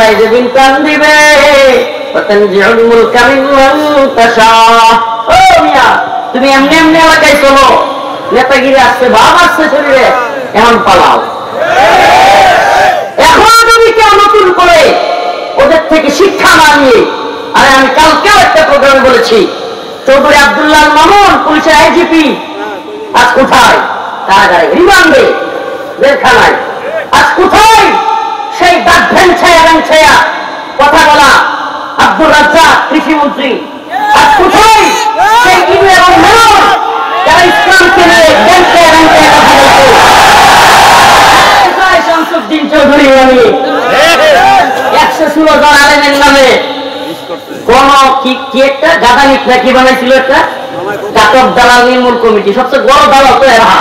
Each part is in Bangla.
ক্ষমতায় যেদিন টান দিবে তুমি এমনি এমনি এলাকায় চলো, নেতাগিরি আসছে, ভাব আসছে শরীরে, এমন পালাও। এখন যদি কেউ নতুন করে ওদের থেকে শিক্ষা না নিয়ে, আরে আমি কালকেও একটা প্রোগ্রামে বলেছি, চৌধুরী আব্দুল্লাহ মামুন পুলিশের আইজিপি আজ কোথায়? কারাগারে, রিমান্ডে, জেলখানায়। আজ কোথায় সেই দাঁত ছায়া কথা বলা আব্দুর রাজ্জাক কৃষিমন্ত্রী? আজ কোথায় সেই ইনু এবং মেয়র যারা ইসলামকে নিয়ে ব্যাংকে কথা বলতো? কোথায় শামসুদ্দিন চৌধুরী আমি 116 জন আলেমের নামে কোন কি একটা গাদানিক নাকি বানাইছিল, একটা ঘাতক দালাল নির্মূল কমিটি, সবচেয়ে বড় দালাল তো এরা।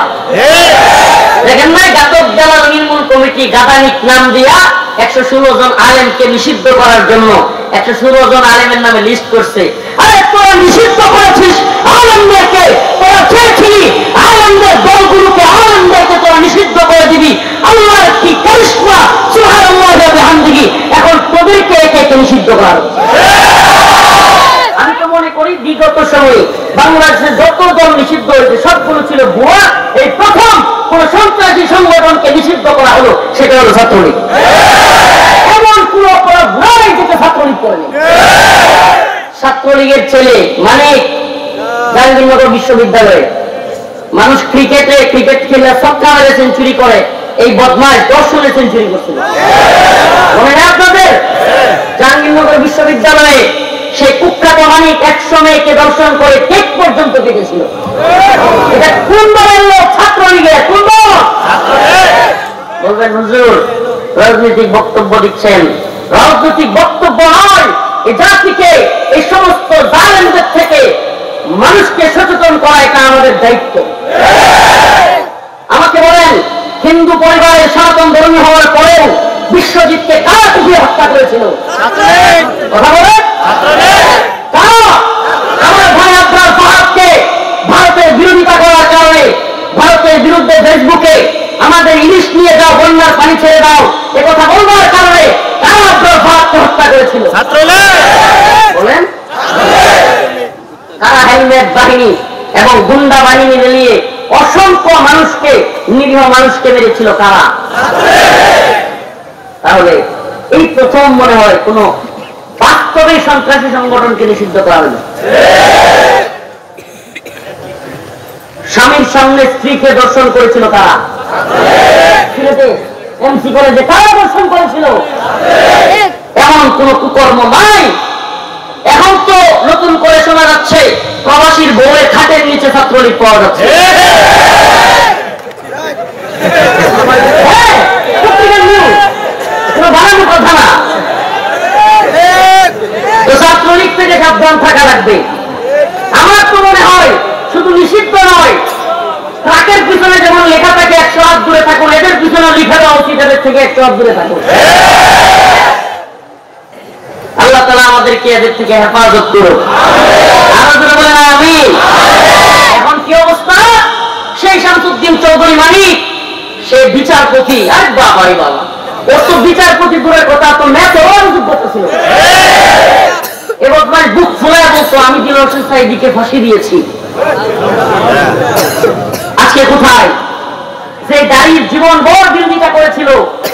দেখেন নাই, ঘাতক দালাল নির্মূল কমিটি গাদানিক নাম দিয়া 116 জন আলেমকে নিষিদ্ধ করার জন্য 116 জন আলেমের নামে লিস্ট করছে। আরে তোরা নিষিদ্ধ করেছিস আলেমদেরকে, তোরা চেয়েছিলি আলেমদের দলগুলোকে, আলেমদেরকে তোরা নিষিদ্ধ করে দিবি। আল্লাহর কি কারিশমা, সুবহানাল্লাহ ওয়া বিহামদিহি। এখন তোদেরকে একে একে নিষিদ্ধ করা হচ্ছে। আমি তো মনে করি বিগত সময়ে বাংলাদেশের যত দল নিষিদ্ধ হয়েছে সবগুলো ছিল ভুয়া। এই প্রথম কোন সন্ত্রাসী সংগঠনকে নিষিদ্ধ করা হলো, সেটা হলো ছাত্রলীগ। এমন কোন অপরাধ নাই যেটা ছাত্রলীগ করেনি। ছাত্রলীগের ছেলে মানে জাহাঙ্গীরনগর বিশ্ববিদ্যালয়ে মানুষ ক্রিকেট খেলে ছক্কা মেরে সেঞ্চুরি করে, এই বদমাশ 10 রানে সেঞ্চুরি করছিল, মনে নেই আপনাদের? জাহাঙ্গীরনগর বিশ্ববিদ্যালয়ে সেই কুখ্যাত মানিক 100 মেয়েকে দর্শন করে কেক পর্যন্ত কেটেছিল। এটা কোন দলের লোক? ছাত্রলীগের। কোন দল? বলবেন হুজুর রাজনৈতিক বক্তব্য দিচ্ছেন। রাজনৈতিক বক্তব্য নয়, এই জাতিকে এই সমস্ত জালেমদের থেকে মানুষকে সচেতন করা এটা আমাদের দায়িত্ব। আমাকে বলেন, হিন্দু পরিবারের সনাতন ধর্মী হওয়ার পরেও বিশ্বজিৎকে কারা কুপিয়ে হত্যা করেছিল? কথা বলেন, আমার ভাই আব্দুল ফাহাদকে ভারতের বিরোধিতা করার কারণে, ভারতের বিরুদ্ধে ফেসবুকে আমাদের ইলিশ নিয়ে যাও, বন্যার পানি ছেড়ে দাও, এ কথা বলবার কারণে কারা আব্দুল ফাহাদকে হত্যা করেছিল? বলেন, কারা হেলমেট বাহিনী এবং গুন্ডা বাহিনী মিলিয়ে অসংখ্য মানুষকে, নিরীহ মানুষকে মেরেছিল? কারা? তাহলে এই প্রথম মনে হয় কোন বাস্তবে সন্ত্রাসী সংগঠনকে নিষিদ্ধ করা হলো। স্বামীর সামনে স্ত্রীকে দর্শন করেছিল কারা? এমসি কলেজে কারা দর্শন করেছিল? এমন কোন কুকর্ম নাই। এখন তো নতুন করে শোনা যাচ্ছে প্রবাসীর বউয়ের খাটের নিচে ছাত্রলীগ পাওয়া যাচ্ছে। বানানো কথা না, তো ছাত্রলীগ থেকে সাবধান থাকা লাগবে। আমার তো মনে হয় শুধু নিষিদ্ধ নয়, ট্রাকের পিছনে যেমন লেখা থাকে 100 হাত দূরে থাকুন, এদের পিছনে লিখে দেওয়া উচিত এদের থেকে 100 হাত দূরে থাকুন। আল্লাহ তাআলা আমাদেরকে এদের থেকে হেফাজত করুন। আরো জোরে বলেন আমিন। এখন কি অবস্থা? সেই শামসুদ্দিন চৌধুরী মানিক, সে বিচারপতি। আরে বাবা রে বাবা, ওর তো বিচারপতি দূরের কথা, তো ম্যাচ হওয়ার যোগ্যতা ছিল। এবার বুক ফুলায় বলতো আমি দিল হোসেন সাইদিকে ফাঁসি দিয়েছি। আজকে কোথায়? যে দাড়ির জীবন ভর বিরোধিতা করেছিল,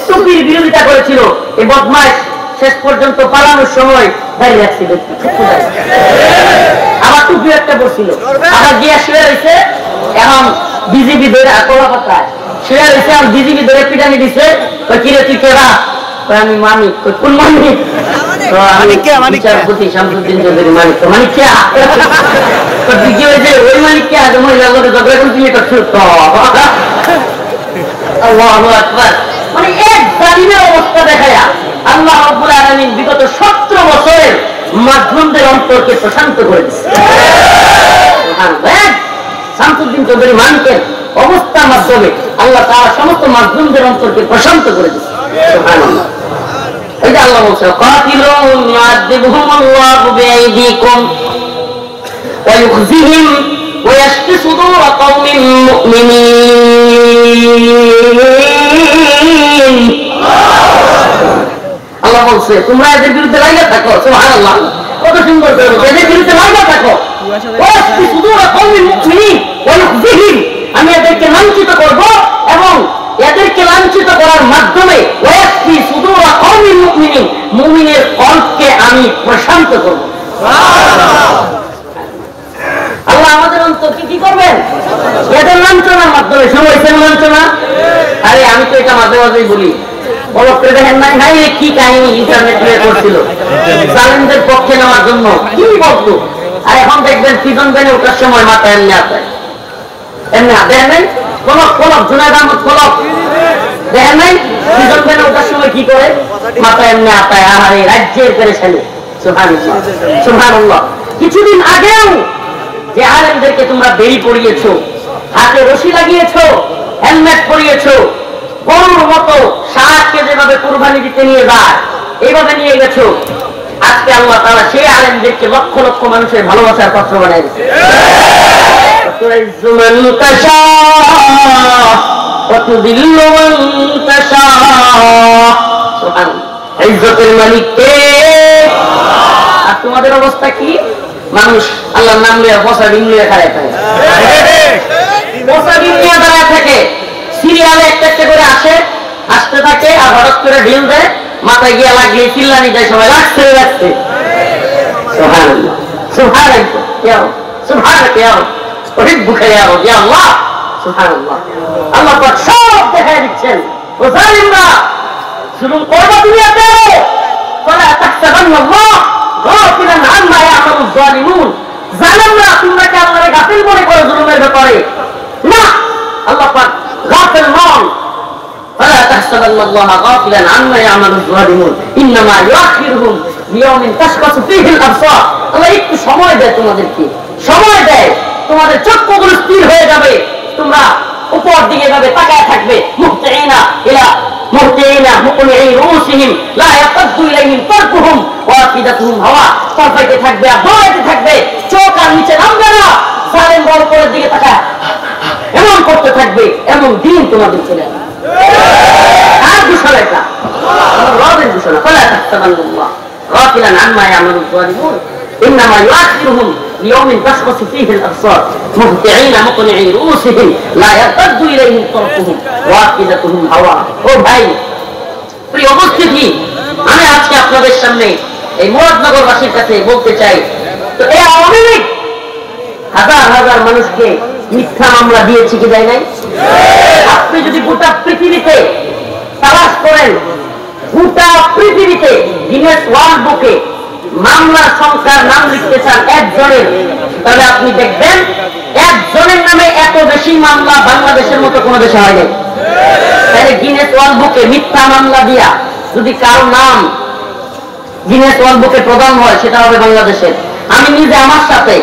টুপির বিরোধিতা করেছিল, এই বদমাশ শেষ পর্যন্ত পালানোর সময় দাঁড়িয়ে রাখছিল, আবার টুপি একটা পড়ছিল, আবার গিয়া শুয়ে রয়েছে। এখন বিজেপি ধরে আকলা পাতায় শুয়ে রয়েছে, আর বিজেপি ধরে পিটানি দিচ্ছে। কিরে তুই কেরা? আমি মানিক। কোন মানিক? বিচারপতি শামসুদ্দিন চৌধুরী মানিক। মানিক কে? কি হয়েছে? ওই মানিক কে? আজ মহিলা করে ঝগড়া করছি, এটা ছোট। আল্লাহু আকবার। মানে এক জালিমের অবস্থা দেখায় আল্লাহ রাব্বুল আলামিন বিগত 17 বছরের মাধ্যমদের অন্তরকে প্রশান্ত করে দিচ্ছে। শামসুদ্দিন চৌধুরী মানিকের অবস্থার মাধ্যমে আল্লাহ তাআলা সমস্ত মাধ্যমদের অন্তরকে প্রশান্ত করে দিচ্ছে। সুবহানাল্লাহ। এই যে আল্লাহ বলছে কাতিলুহুম ইউআযিবুহুমুল্লাহু বিআইদিকুম ওয়া ইউখজিহিম ওয়া ইয়াশফি সুদূর কওমিন মুমিনিন। আল্লাহ বলছে তোমরা এদের বিরুদ্ধে লাগিয়ে থাকো, সুবহানাল্লাহ, কত সুন্দর করে বলছে, এদের বিরুদ্ধে লাগিয়ে থাকো। আমি এদেরকে লাঞ্ছিত করব এবং এদেরকে লাঞ্ছিত করার মাধ্যমে মুমিনের কল্পকে আমি প্রশান্ত করব। আল্লাহ আমাদের অন্তরকে কি করবেন? এদের লাঞ্ছনার মাধ্যমে। শুনেছেন লাঞ্ছনা? আরে আমি তো এটা মাঝে মাঝেই বলি, বলক করে দেখেন নাই ভাই কি কাহিনী ইন্টারনেট প্লে করছিল জালেমদের পক্ষে নেওয়ার জন্য, কি বলতো। আর এখন দেখবেন প্রিজন ভ্যানে ওঠার সময় মাথা এমনি আতায়, এমনি দেখেন নাই কলক কলক জুনায়েদ আহমদ কলক দেখেন নাই প্রিজন ভ্যানে ওঠার সময় কি করে মাথা এমনি আতায়। আরে রাজ্যের পেরেশানি, সুবহানাল্লাহ সুবহানাল্লাহ। কিছুদিন আগেও যে আলেমদেরকে তোমরা বেরি পড়িয়েছো, হাতে রশি লাগিয়েছো, হেলমেট পরিয়েছো, গরুর মতো ষাটকে যেভাবে কুরবানি দিতে নিয়ে যায় এইভাবে নিয়ে গেছো, আজকে আল্লাহ তাআলা সেই আলেমদেরকে লক্ষ লক্ষ মানুষের ভালোবাসার পাত্র বানায় দিয়েছে। ইজ্জতের মালিক কে? আর তোমাদের অবস্থা কি? মানুষ আল্লাহর নাম নিয়ে বসা ডিম নিয়ে খায় থাকে, বসা ডিম নিয়ে দাঁড়ায় থাকে, সিরিয়ালে একটা একটা করে আসতে থাকে, আর হঠাৎ করে ঢিল দেয়, মাথায় গিয়ে লাগলে চিল্লানি যায়, সবাই লাগছে লাগছে। সুবহানাল্লাহ সুবহানাল্লাহ ইয়া সুবহানাক ইয়া উহিব্বুক ইয়া রাব্বি আল্লাহ। সুবহানাল্লাহ, আল্লাহ পাক সব দেখায় দিচ্ছেন। ও জালিমরা শুরু করবা দুনিয়াতে, ফালা তাহসাবান্নাল্লাহ গাফিলান আম্মা ইয়ামালুয যালিমুন। জালিমরা তোমরা কি আল্লাহকে গাফিল মনে করো জুলুমের ব্যাপারে? না, আল্লাহ পাক গাফিল নন। فلا تحسبن الله غافلا عما يعمل الظالمون انما يؤخرهم ليوم تشخص فيه الابصار। আল্লাহ একটু সময় দেয় তোমাদেরকে, সময় দেয়, তোমাদের চক্ষুগুলো স্থির হয়ে যাবে, তোমরা উপর দিকে যাবে, তাকায় থাকবে। মুহতিনা ইলা মুহতিনা মুকনিই রুসিহিম লা ইয়াকাদু ইলাইহিম তারকুহুম ওয়া আফিদাতুহুম হাওয়া। তাকাইতে থাকবে আর দৌড়াইতে থাকবে, চোখ আর নিচে নামবে না, জালেম বড় উপরের দিকে তাকায় এমন করতে থাকবে, এমন দিন তোমাদের চলে আসবে। আর ঘোষণা এটা রবের ঘোষণা, ফালা তাহসাবান্নাল্লাহ গাফিলান আম্মা ইয়ামালুয যালিমুন ইন্নামা ইউআখিরুহুম লিয়াউমিন তাশখাসু ফীহি আল-আবসার মুহতিঈনা মুকনিই রুউসিহিম লা ইয়ারতাদ্দু ইলাইহিম তারফুহুম ওয়া আফিদাতুহুম হাওয়া। ও ভাই, প্রিয় উপস্থিতি, আমি আজকে আপনাদের সামনে এই মুরাদনগরবাসীর কাছে বলতে চাই, তো এই আওয়ামী লীগ হাজার হাজার মানুষকে মিথ্যা মামলা দিয়েছে কি দেয় নাই? আপনি যদি গোটা পৃথিবীতে তালাশ করেন, গোটা পৃথিবীতে গিনেস ওয়ার্ল্ড বুকে মামলার সংখ্যার নাম লিখতে চান একজনের, তাহলে আপনি দেখবেন একজনের নামে এত বেশি মামলা বাংলাদেশের মতো কোনো দেশে হয় নাই। তাহলে গিনেস ওয়ার্ল্ড বুকে মিথ্যা মামলা দিয়া যদি কারো নাম গিনেস ওয়ার্ল্ড বুকে প্রদান হয়, সেটা হবে বাংলাদেশের। আমি নিজে আমার সাথে